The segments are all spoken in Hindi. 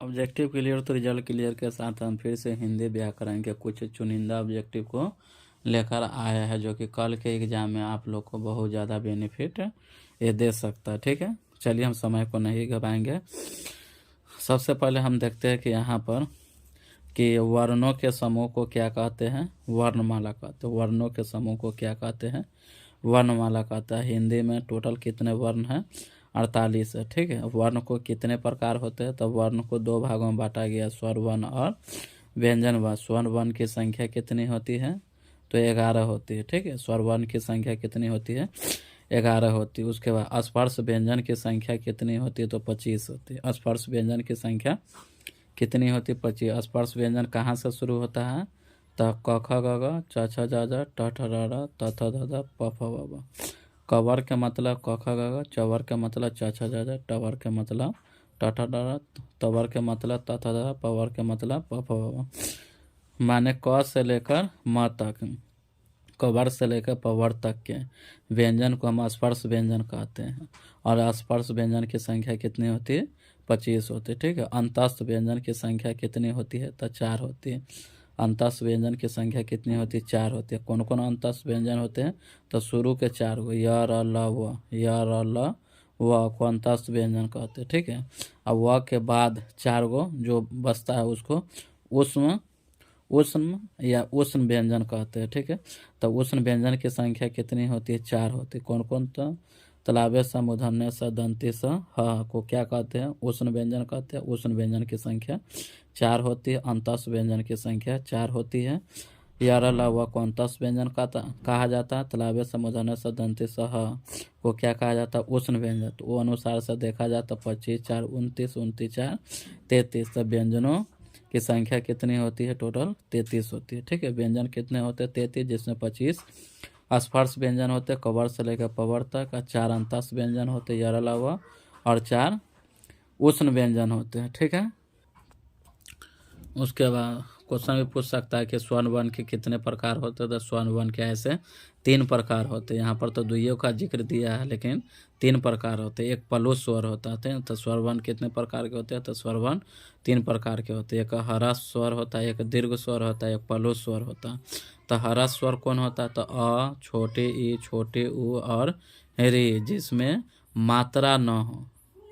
ऑब्जेक्टिव क्लियर तो रिजल्ट क्लियर के साथ हम फिर से हिंदी व्याकरण के कुछ चुनिंदा ऑब्जेक्टिव को लेकर आए हैं, जो कि कल के एग्जाम में आप लोग को बहुत ज़्यादा बेनिफिट ये दे सकता है। ठीक है, चलिए हम समय को नहीं गवाएंगे। सबसे पहले हम देखते हैं कि यहाँ पर कि वर्णों के समूह को क्या कहते हैं, वर्णमाला कहते हैं। वर्णों के समूह को क्या कहते हैं, वर्णमाला कहता है। हिंदी में टोटल कितने वर्ण हैं, 48 है। ठीक है, वर्ण को कितने प्रकार होते हैं, तो वर्ण को दो भागों में बांटा गया, स्वर वर्ण और व्यंजन वर्ण। स्वर वर्ण की संख्या कितनी होती है, तो 11 होती है। ठीक है, स्वर वर्ण की संख्या कितनी होती है, 11 होती है। उसके बाद स्पर्श व्यंजन की संख्या कितनी होती है, तो 25 होती है। स्पर्श व्यंजन की संख्या कितनी होती है, 25। स्पर्श व्यंजन कहाँ से शुरू होता है, त क ख ग घ च छ ज झ ट ठ र र त थ द ध प फ ब भ। कवर के मतलब क ख ग घ, चवर के मतलब च छ ज झ, टवर के मतलब ट ठ र र, तवर के मतलब त थ द ध, पवर के मतलब प फ ब भ। माने क से लेकर म तक, कवर से लेकर पवर तक के व्यंजन को हम स्पर्श व्यंजन कहते हैं। और स्पर्श व्यंजन की संख्या कितनी होती है, 25 होती है। ठीक है, अंतस्थ व्यंजन की संख्या कितनी होती है, तो 4 होती है। अंतस्थ व्यंजन की संख्या कितनी होती है, 4 होती है। कौन कौन अंतस्थ व्यंजन होते हैं, तो शुरू के 4 को य र ल व, य र ल व को अंतस्थ व्यंजन कहते हैं। ठीक है, अब व के बाद 4 गो जो बचता है उसको उष्म उष्ण या उष्ण व्यंजन कहते हैं। ठीक है, तो उष्ण व्यंजन की संख्या कितनी होती है, 4 होती है। कौन कौन, तो तलाबे स, मूर्धन्य स, दंती स, ह को क्या कहते हैं, उष्ण व्यंजन कहते हैं। उष्ण व्यंजन की संख्या 4 होती है। अंतस्थ व्यंजन की संख्या 4 होती है। या र ल व को अंतस्थ व्यंजन कहा जाता है। तलाबे स, मूर्धन्य स, दंती स, ह को क्या कहा जाता है, उष्ण व्यंजन। तो वो अनुसार से देखा जाता है 25, 4, 29, 29, 4, 33। तो व्यंजनों की संख्या कितनी होती है, टोटल 33 होती है। ठीक है, व्यंजन कितने होते हैं, 33, जिसमें 25 स्पर्श व्यंजन होते हैं कवर से लेकर पवर तक, और 4 अंतस्थ व्यंजन होते हैं य र ल व, और 4 उष्ण व्यंजन होते हैं। ठीक है, उसके बाद क्वेश्चन भी पूछ सकता है कि स्वर्ण वर्ण के कितने प्रकार होते हैं, तो स्वर्ण वर्ण के ऐसे 3 प्रकार होते हैं। यहाँ पर तो दुइयों का जिक्र दिया है, लेकिन 3 प्रकार होते हैं। एक पलु स्वर होता है, तो स्वर वर्ण कितने प्रकार के होते हैं, तो स्वर वर्ण 3 प्रकार के होते हैं। एक हरा स्वर होता है, एक दीर्घ स्वर होता है, एक पलु स्वर होता है। तो हरा स्वर कौन होता है, तो अ, छोटी ई, छोटी उ और री, जिसमें मात्रा न हो।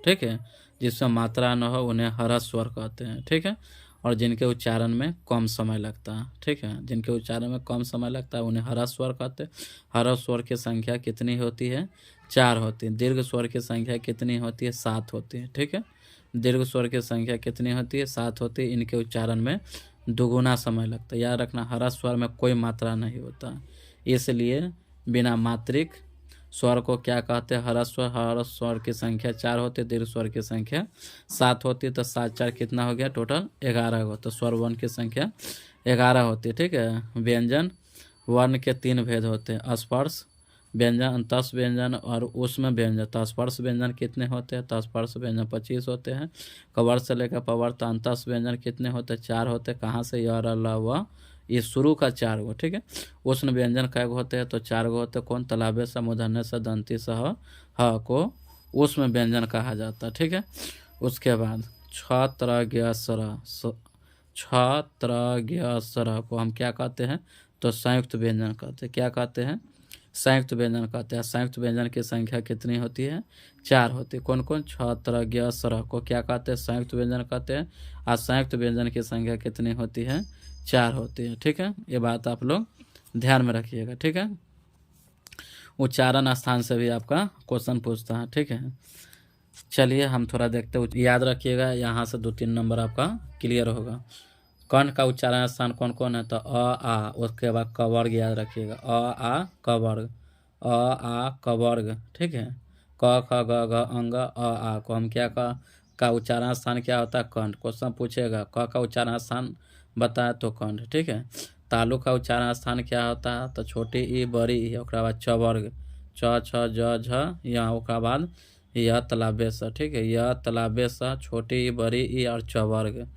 ठीक है, जिसमें मात्रा न हो उन्हें हरा स्वर कहते हैं। ठीक है, और जिनके उच्चारण में कम समय लगता है। ठीक है, जिनके उच्चारण में कम समय लगता है उन्हें हरा स्वर कहते हैं। हरा स्वर की संख्या कितनी होती है, 4 होती है। दीर्घ स्वर की संख्या कितनी होती है, 7 होती है। ठीक है, दीर्घ स्वर की संख्या कितनी होती है, 7 होती है। इनके उच्चारण में दुगुना समय लगता है। याद रखना, हरा स्वर में कोई मात्रा नहीं होता, इसलिए बिना मात्रिक स्वर को क्या कहते हैं, हरा स्वर। हरा स्वर की संख्या 4 होती है, दीर्घ स्वर की संख्या 7 होती है। तो 7 4 कितना हो गया, टोटल 11 हो। तो स्वर वर्ण की संख्या 11 होती है। ठीक है, व्यंजन वर्ण के 3 भेद होते हैं, स्पर्श व्यंजन, अंतस्थ व्यंजन और उष्म व्यंजन। तो स्पर्श व्यंजन कितने होते हैं, तो स्पर्श व्यंजन 25 होते हैं। कवर से लेकर पवर। तो अंतस्थ व्यंजन कितने होते हैं, 4 होते हैं। कहाँ से, य र ल व, ये शुरू का 4 गो। ठीक है, उष्ण व्यंजन कै गो होते हैं, तो 4 गो होते हैं। कौन, तलाबे से, मूर्धन्य से, दंती से, ह को उष्ण व्यंजन कहा जाता है। ठीक है, उसके बाद छ त्र ज्ञ सर, छ त्र ज्ञ सर को हम क्या कहते हैं, तो संयुक्त व्यंजन कहते हैं। क्या कहते हैं, संयुक्त व्यंजन कहते हैं। संयुक्त व्यंजन की संख्या कितनी होती है, 4 होती है। कौन कौन, छ त्र ज्ञ सर को क्या कहते हैं, संयुक्त व्यंजन कहते हैं। और संयुक्त व्यंजन की संख्या कितनी होती है, 4 होती है। ठीक है, ये बात आप लोग ध्यान में रखिएगा। ठीक है, उच्चारण स्थान से भी आपका क्वेश्चन पूछता है। ठीक है, चलिए हम थोड़ा देखते हैं, याद रखिएगा, यहाँ से 2-3 नंबर आपका क्लियर होगा। कर्ण का उच्चारण स्थान कौन कौन है, तो अ आ, उसके बाद क वर्ग याद रखिएगा, अ आ क वर्ग, अ आ क वर्ग। ठीक है, क ख ग घ अंग अ आ को हम क्या का उच्चारण स्थान क्या होता है, कंठ। क्वेश्चन पूछेगा क का उच्चारण स्थान बताए तो कंठ। ठीक है, तालु का उच्चारण स्थान क्या होता है, तो छोटी ई, बड़ी ई, ओकरा बाद च वर्ग, च छ ज झ या, ओकरा बाद य तलाबे स। ठीक है, य तलाबे स, छोटी ई, बड़ी ई और च वर्ग।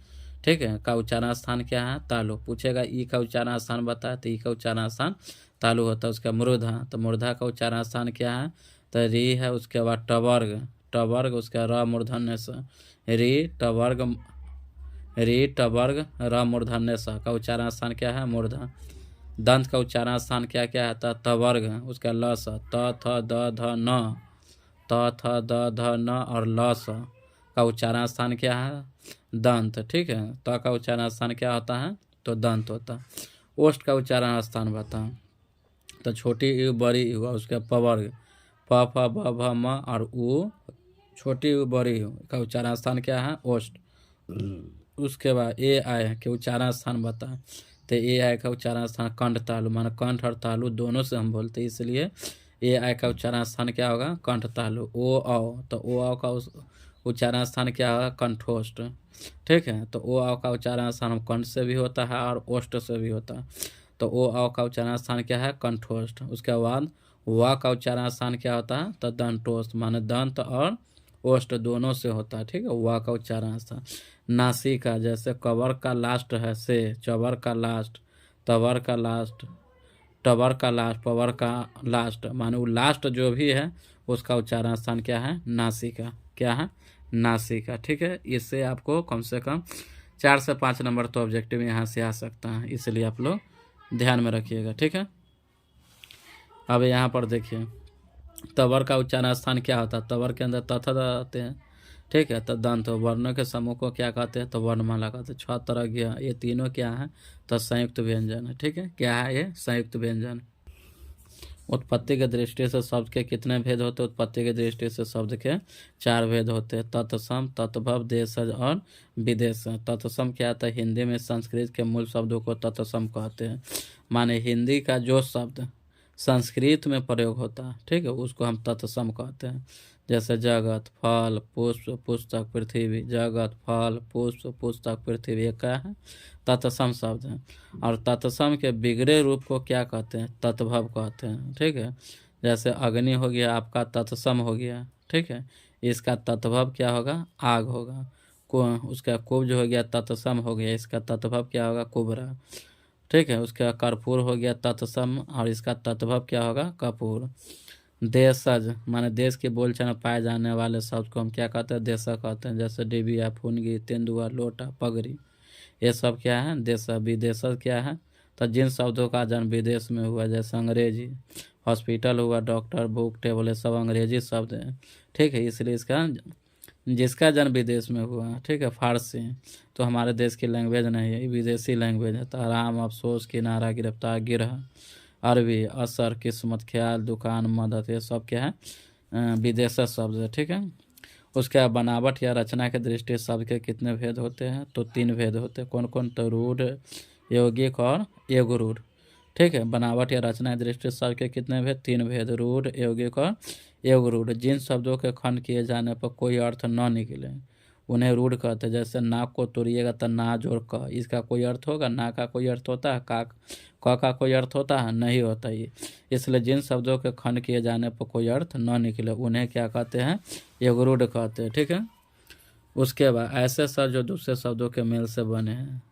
ठीक है, का उच्चारण स्थान क्या है, तालु। पूछेगा ई का उच्चारण स्थान बताए, तो ई का उच्चारण स्थान तालु होता है। उसका मूर्धा, तो मूर्धा का उच्चारण स्थान क्या है, तो री है। उसके बाद टवर्ग, टवर्ग उसका र मूर्धन्य से, री टवर्ग री टवर्ग र मूर्धन्य स का उच्चारण स्थान क्या है? मूर्धा। दंत का उच्चारण स्थान क्या क्या है? तवर्ग, उसका ल स, त थ द ध न, त थ द ध न और ल स का उच्चारण स्थान क्या है? दंत। ठीक है, त का उच्चारण स्थान क्या होता है? तो दंत होता है। ओष्ठ का उच्चारण स्थान बता। तो छोटी यू बड़ी यू और उसका पवर्ग प फ ब भ म और उ छोटी यू बड़ी यू का उच्चारण स्थान क्या है? ओष्ठ। उसके बाद ए आय के उच्चारण स्थान बता। तो ए आय का उच्चारण स्थान कंठ तालु, माना कंठ और तालु दोनों से हम बोलते हैं, इसलिए ए आय का उच्चारण स्थान क्या होगा? कंठ तालु। ओ आओ, तो ओ आओ का उच्चारण स्थान क्या होगा? कंठोष्ठ। ठीक है, तो ओ आओ का उच्चारण स्थान कंठ से भी होता है और ओष्ठ से भी होता है। तो ओ आओ का उच्चारण स्थान क्या है? कंठोष्ठ। उसके बाद वा का उच्चारण स्थान क्या होता है? तो दंतोष्ठ, माने दंत और ओष्ठ दोनों से होता है। ठीक है, वा का उच्चारण स्थान। नासिका, जैसे कवर का लास्ट है से, चवर का लास्ट, तवर का लास्ट, टवर का लास्ट, पवर का लास्ट, माने वो लास्ट जो भी है उसका उच्चारण स्थान क्या है? नासिका। क्या है? नासिका। ठीक है, इससे आपको कम से कम 4 से 5 नंबर तो ऑब्जेक्टिव यहाँ से आ सकता है, इसलिए आप लोग ध्यान में रखिएगा। ठीक है, अब यहाँ पर देखिए तवर का उच्चारण स्थान क्या होता है? तवर के अंदर तथा आते हैं। ठीक है, तो दंत वर्णों के समूह को क्या कहते हैं? तो वर्णमाला कहते हैं। 6 तरह के ये तीनों क्या है? तो संयुक्त व्यंजन है। ठीक है, क्या है ये? संयुक्त व्यंजन। उत्पत्ति के दृष्टि से शब्द के कितने भेद होते हैं? उत्पत्ति के दृष्टि से शब्द के 4 भेद होते हैं, तत्सम, तत्भव, देशज और विदेश। तत्सम क्या आता है? हिंदी में संस्कृत के मूल शब्दों को तत्सम कहते हैं, माने हिंदी का जो शब्द संस्कृत में प्रयोग होता है, ठीक है, उसको हम तत्सम कहते हैं। जैसे जगत, फल, पुष्प, पुस्तक, पृथ्वी। जगत, फल, पुष्प, पुस्तक, पृथ्वी, ये क्या है? तत्सम शब्द है। और तत्सम के बिगड़े रूप को क्या कहते हैं? तत्भव कहते हैं। ठीक है, जैसे अग्नि हो गया आपका तत्सम हो गया। ठीक है, इसका तत्भव क्या होगा? आग होगा। उसका कुब्ज हो गया तत्सम हो गया, इसका तत्भव क्या होगा? कुबरा। ठीक है, उसका कर्पूर हो गया तत्सम और इसका तत्भव क्या होगा? कपूर। देशज, माने देश की बोलचाल में पाए जाने वाले शब्द को हम क्या कहते हैं? देशज कहते हैं। जैसे डिबिया, फुनगी, तेंदुआ, लोटा, पगड़ी, ये सब क्या है? देश। विदेशज क्या है? तो जिन शब्दों का जन्म विदेश में हुआ, जैसे अंग्रेजी, हॉस्पिटल हुआ, डॉक्टर, बुक, टेबल, ये सब अंग्रेजी शब्द हैं। ठीक है, इसलिए इसका जिसका जन्म विदेश में हुआ। ठीक है, फारसी तो हमारे देश की लैंग्वेज नहीं है, विदेशी लैंग्वेज है। तो आराम, अफसोस, किनारा, गिरफ्तार, गिरह। अरबी, असर, किस्मत, ख्याल, दुकान, मदद, ये सब क्या है? विदेशी शब्द है। ठीक है, उसके बनावट या रचना के दृष्टि से शब्द के कितने भेद होते हैं? तो 3 भेद होते हैं। कौन कौन? तो रूढ़, यौगिक और एगरूढ़। ठीक है, बनावट या रचना की दृष्टि से शब्द के कितने भेद? 3 भेद, रूढ़, यौगिक और एगरूढ़। जिन शब्दों के खंड किए जाने पर कोई अर्थ न निकले उन्हें रूढ़ कहते हैं। जैसे नाक को तोड़िएगा तो ना जोड़ क, इसका कोई अर्थ होगा? ना का कोई अर्थ होता है? का कोई अर्थ होता है? नहीं होता ये। इसलिए जिन शब्दों के खंड किए जाने पर कोई अर्थ न निकले उन्हें क्या कहते हैं? एगरूढ़ कहते हैं। ठीक है, उसके बाद ऐसे शब्द जो दूसरे शब्दों के मेल से बने हैं,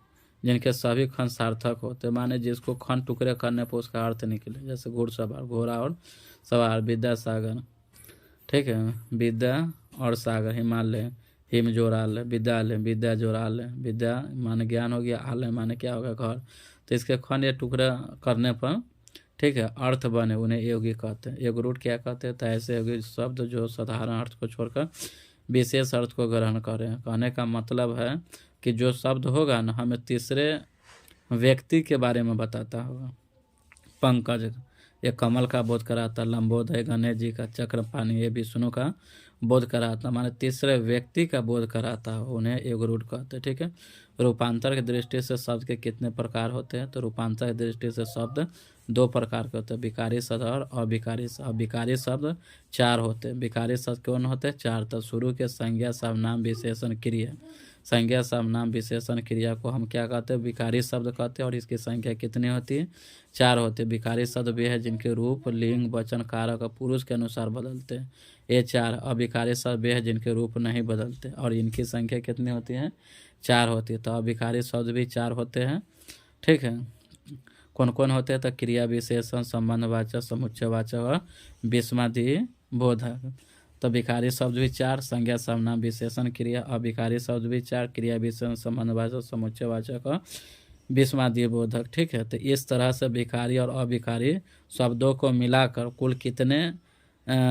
जिनके सभी खंड सार्थक होते, माने जिसको खंड टुकड़े करने पर उसका अर्थ निकले। जैसे घुड़सवार, घोड़ा और सवार, विद्यासागर। ठीक है, विद्या और सागर, हिमालय, हिम जोड़ालय, विद्यालय, विद्या जोड़ालय, विद्या माने ज्ञान हो गया, आलय माने क्या होगा? घर। तो इसके खंड या टुकड़ा करने पर ठीक है अर्थ बने उन्हें यौगिक कहते हैं। एगरूढ़ क्या कहते हैं? तो ऐसे यौगिक शब्द जो साधारण अर्थ को छोड़कर विशेष अर्थ को ग्रहण करें। कहने का मतलब है कि जो शब्द होगा ना, हमें तीसरे व्यक्ति के बारे में बताता होगा। पंकज, ये कमल का बोध कराता। लंबोदय, गणेश जी का। चक्रपाणी, ये विष्णु का बोध कराता, माने तीसरे व्यक्ति का बोध कराता है, उन्हें एगरूढ़ कहते हैं। ठीक है, रूपांतर की दृष्टि से शब्द के कितने प्रकार होते हैं? तो रूपांतर की दृष्टि से शब्द 2 प्रकार के होते हैं, विकारी शब्द और अविकारी शब्द। विकारी शब्द 4 होते हैं। विकारी शब्द कौन होते हैं? 4। तो शुरू के संज्ञा, सर्वनाम, विशेषण, क्रिया। संज्ञा, सर्वनाम, विशेषण, क्रिया को हम क्या कहते हैं? विकारी शब्द कहते हैं। और इसकी संख्या कितनी होती है? 4 होती है। विकारी शब्द वे है जिनके रूप, लिंग, वचन, कारक और पुरुष के अनुसार बदलते हैं, ये 4। अविकारी शब्द वे है जिनके रूप नहीं बदलते और इनकी संख्या कितनी होती है? 4 होती है। तो अविकारी शब्द भी 4 होते हैं। ठीक है, कौन कौन होते हैं? तो क्रिया, विशेषण, संबंधवाचक, समुच्चयवाचक और विस्मयादि बोधक। तो विकारी शब्द भी 4, संज्ञा सर्वनाम विशेषण क्रिया अविकारी शब्द भी 4, क्रिया विशेषण संबंधवाचक समुच्चयवाचक और विस्मादीय बोधक। ठीक है, तो इस तरह से विकारी और अविकारी शब्दों को मिलाकर कुल कितने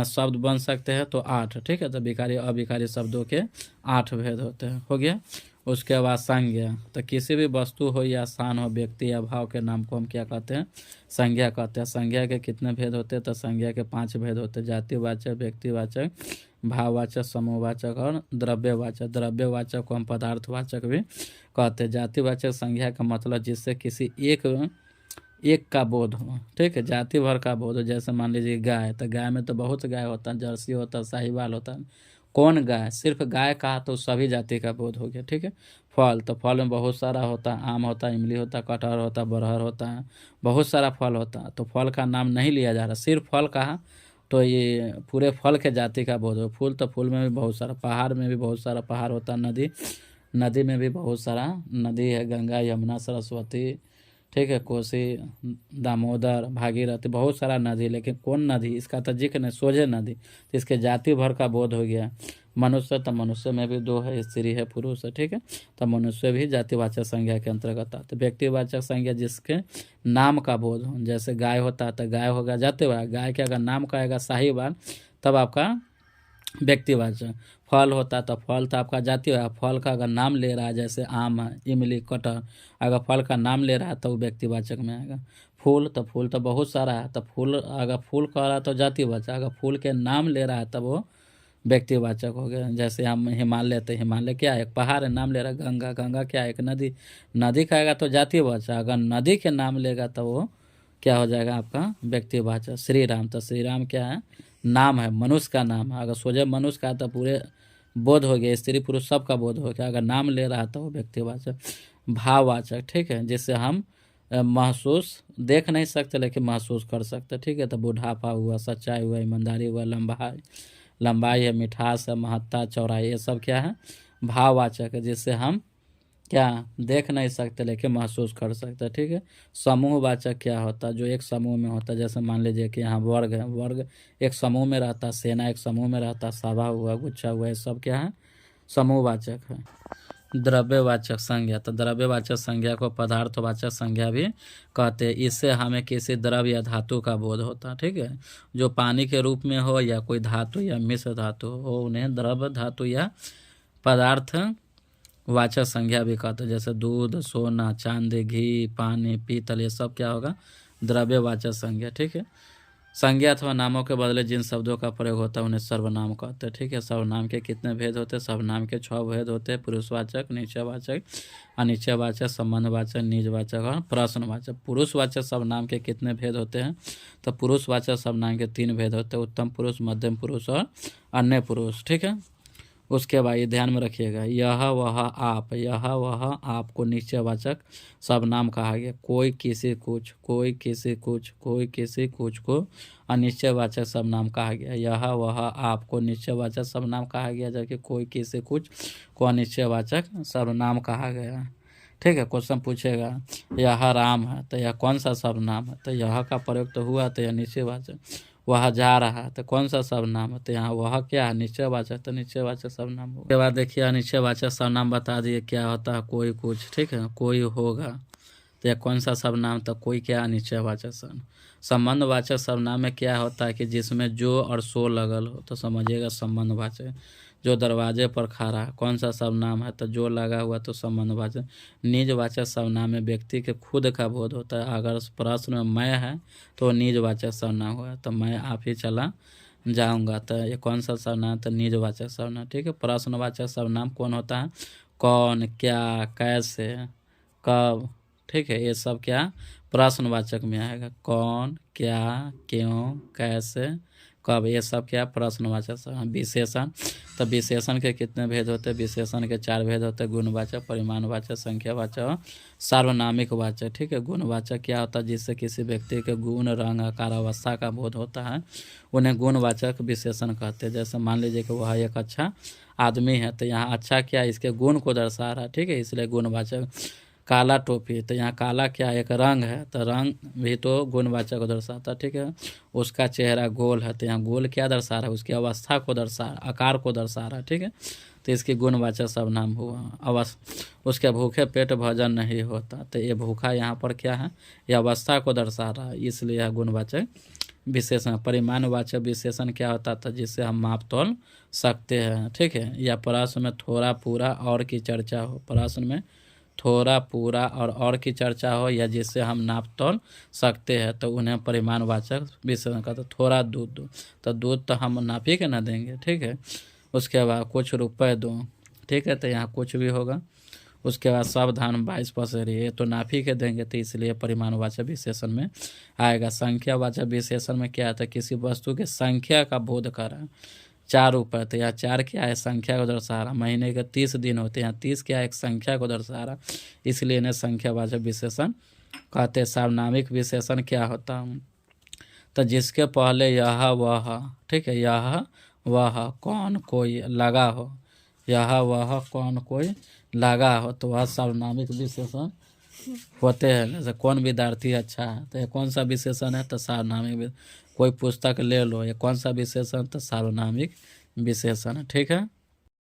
शब्द बन सकते हैं, तो 8। ठीक है, तो विकारी अविकारी शब्दों के 8 भेद होते हैं। हो गया। उसके बाद संज्ञा, तो किसी भी वस्तु हो या स्थान हो, व्यक्ति या भाव के नाम को हम क्या कहते हैं, संज्ञा कहते हैं। संज्ञा के कितने भेद होते हैं, तो संज्ञा के 5 भेद होते हैं, जातिवाचक, व्यक्तिवाचक, भाववाचक, समूहवाचक और द्रव्यवाचक। द्रव्यवाचक को हम पदार्थवाचक भी कहते हैं। जातिवाचक संज्ञा का मतलब जिससे किसी एक का बोध हो। ठीक है, जाति भर का बोध हो। जैसे मान लीजिए गाय, तो गाय में तो बहुत गाय होता है, जर्सी होता है, साहिवाल होता है। कौन गाय, सिर्फ गाय कहा तो सभी जाति का बोध हो गया। ठीक है, फल, तो फल में बहुत सारा होता है, आम होता है, इमली होता है, कटहल होता है, बरहर होता है, बहुत सारा फल होता है। तो फल का नाम नहीं लिया जा रहा, सिर्फ फल कहा तो ये पूरे फल के जाति का बोध हो। फूल, तो फूल में भी बहुत सारा, पहाड़ में भी बहुत सारा पहाड़ होता है, नदी में भी बहुत सारा नदी है, गंगा, यमुना, सरस्वती, ठीक है, कोसी, दामोदर, भागीरथी, बहुत सारा नदी। लेकिन कौन नदी, इसका तो जिक्र नहीं, सोझे नदी, तो इसके जाति भर का बोध हो गया। मनुष्य, तो मनुष्य में भी 2 है, स्त्री है, पुरुष है। ठीक है, तो मनुष्य भी जातिवाचक संज्ञा के अंतर्गत आता है। व्यक्तिवाचक संज्ञा जिसके नाम का बोध हो, जैसे गाय होता है तो गाय होगा जातिवाचक, गाय के अगर नाम का आएगा साहिवाल तब आपका व्यक्तिवाचक। फल होता है तो फल तो आपका जाति है, फल का अगर नाम ले रहा है, जैसे आम है, इमली, कटहल, अगर फल का नाम ले रहा है तो वो व्यक्तिवाचक में आएगा। फूल, तो फूल तो बहुत सारा है, तो फूल अगर फूल कह रहा है तो जातिवाचक, अगर फूल के नाम ले रहा है तब वो व्यक्तिवाचक हो गया। जैसे हम हिमालय, तो हिमालय क्या है, एक पहाड़ है, नाम ले रहा है। गंगा, गंगा क्या है, एक नदी, नदी कहेगा तो जातिवाचक, अगर नदी के नाम लेगा तो वो क्या हो जाएगा आपका व्यक्तिवाचक। श्री राम, तो श्री राम क्या है, नाम है, मनुष्य का नाम है, अगर सोचे मनुष्य का तो पूरे बोध हो गया, स्त्री पुरुष सबका बोध हो गया, अगर नाम ले रहा तो वो व्यक्तिवाचक। भाववाचक, ठीक है, जिससे हम महसूस देख नहीं सकते लेकिन महसूस कर सकते। ठीक है, तो बुढ़ापा हुआ, सच्चाई हुआ, ईमानदारी हुआ, लंबाई है, मिठास है, महत्ता, चौड़ाई, ये सब क्या है, भाववाचक है, जिससे हम क्या देख नहीं सकते लेकिन महसूस कर सकते। ठीक है, समूहवाचक क्या होता है, जो एक समूह में होता है। जैसे मान लीजिए कि यहाँ वर्ग है, वर्ग एक समूह में रहता है, सेना एक समूह में रहता है, सभा हुआ, गुच्छा हुआ, ये सब क्या है, समूहवाचक है। द्रव्यवाचक संज्ञा, तो द्रव्यवाचक संज्ञा को पदार्थवाचक संज्ञा भी कहते हैं। इससे हमें किसी द्रव्य या धातु का बोध होता है। ठीक है, जो पानी के रूप में हो या कोई धातु या मिश्र धातु हो, उन्हें द्रव्य, धातु या पदार्थ वाचक संज्ञा भी कहते हैं। जैसे दूध, सोना, चांदी, घी, पानी, पीतल, ये सब क्या होगा, द्रव्यवाचक संज्ञा। ठीक है, संज्ञा अथवा नामों के बदले जिन शब्दों का प्रयोग होता है उन्हें सर्वनाम कहते हैं। ठीक है, सर्वनाम के कितने भेद होते हैं, सर्वनाम के 6 भेद होते हैं, पुरुषवाचक, निश्चयवाचक, अनिश्चयवाचक, संबंधवाचक, निजवाचक और प्रश्नवाचक। पुरुषवाचक सर्वनाम के कितने भेद होते हैं, तो पुरुषवाचक सर्वनाम के 3 भेद होते हैं, उत्तम पुरुष, मध्यम पुरुष और अन्य पुरुष। ठीक है, उसके बाद ये ध्यान में रखिएगा, यह वह आप, यह वह आपको निश्चयवाचक सर्वनाम कहा गया। कोई किसी कुछ, कोई किसी कुछ, कोई किसी कुछ को अनिश्चयवाचक सर्वनाम कहा गया। यह वह आपको निश्चयवाचक सर्वनाम कहा गया, जबकि कोई किसी कुछ को अनिश्चयवाचक सर्वनाम कहा गया। ठीक है, क्वेश्चन पूछेगा यह राम है तो यह कौन सा सर्वनाम है, तो यह का प्रयोग तो हुआ तो यह निश्चयवाचक। वह जा रहा है तो कौन सा सर्वनाम है, तो यहाँ वह क्या है, निश्चयवाचक, तो निश्चयवाचक सर्वनाम होगा। उसके बाद देखिए अनिश्चयवाचक सर्वनाम बता दिए क्या होता है, कोई कुछ। ठीक है, कोई होगा तो यह कौन सा सर्वनाम, तो कोई क्या, अनिश्चयवाचक सर्वनाम। संबंधवाचक सर्वनाम में क्या होता है कि जिसमें जो और सो लगल हो, तो समझिएगा संबंधवाचक। जो दरवाजे पर खड़ा है, कौन सा सर्वनाम है, तो जो लगा हुआ तो संबंधवाचक। निजवाचक सर्वनाम में व्यक्ति के खुद का बोध होता है। अगर प्रश्न में मैं है तो निजवाचक सर्वनाम हुआ, तो मैं आप ही चला जाऊंगा, तो ये कौन सा सर्वनाम, तो निजवाचक सर्वनाम। ठीक है, प्रश्नवाचक सर्वनाम कौन होता है, कौन, क्या, कैसे, कब। ठीक है, ये सब क्या प्रश्नवाचक में आएगा, कौन, क्या, क्यों, कैसे, कब, ये सब क्या प्रश्नवाचक सर्वनाम। विशेषण, तो विशेषण के कितने भेद होते हैं, विशेषण के 4 भेद होते हैं, गुणवाचक, परिमाणवाचक, संख्यावाचक और सार्वनामिक वाचक। ठीक है, गुणवाचक क्या होता है, जिससे किसी व्यक्ति के गुण, रंग, आकार, अवस्था का बोध होता है, उन्हें गुणवाचक विशेषण कहते हैं। जैसे मान लीजिए कि वह एक अच्छा आदमी है, तो यहाँ अच्छा क्या, इसके गुण को दर्शा रहा है। ठीक है, इसलिए गुणवाचक। काला टोपी, तो यहाँ काला क्या है, एक रंग है, तो रंग भी तो गुणवाचक को दर्शाता है, ठीक है। उसका चेहरा गोल है, तो यहाँ गोल क्या दर्शा रहा है, उसकी अवस्था को दर्शा, आकार को दर्शा रहा है, ठीक है। तो इसकी गुणवाचक सर्वनाम हुआ। उसके भूखे पेट भोजन नहीं होता, तो ये भूखा यहाँ पर क्या है, ये अवस्था को दर्शा रहा है, इसलिए यह गुणवाचक विशेषण। परिमाणवाचक विशेषण क्या होता था, जिससे हम माप तोल सकते हैं, ठीक है। या प्रश्न में थोड़ा पूरा और की चर्चा हो, प्रश्न में थोड़ा पूरा और की चर्चा हो, या जिससे हम नाप तोल सकते हैं, तो उन्हें परिमाणवाचक विशेषण कहते। थोड़ा दूध दो, तो दूध तो हम नाप ही के ना देंगे, ठीक है। उसके बाद कुछ रुपए दो, ठीक है, तो यहाँ कुछ भी होगा। उसके बाद सावधान 22 पसेरी, ये तो नाप ही के देंगे, तो इसलिए परिमाणवाचक विशेषण में आएगा। संख्यावाचक विशेषण में क्या आता है, किसी वस्तु के संख्या का बोध करा। 4 रुपये, तो यहाँ 4 क्या है, संख्या को दर्शा रहा। महीने के 30 दिन होते हैं, यहाँ 30 क्या है, एक संख्या को दर्शा रहा, इसलिए इन्हें संख्यावाचक विशेषण कहते हैं। सार्वनामिक विशेषण क्या होता है, तो जिसके पहले यह वह, ठीक है, यह वह कौन कोई लगा हो, यह वह कौन कोई लगा हो, तो वह सार्वनामिक विशेषण होते हैं। जैसे कौन विद्यार्थी अच्छा है, तो ये कौन सा विशेषण है, तो सार्वनामिक। कोई पुस्तक ले लो, ये कौन सा विशेषण, तो सार्वनामिक विशेषण है, ठीक है।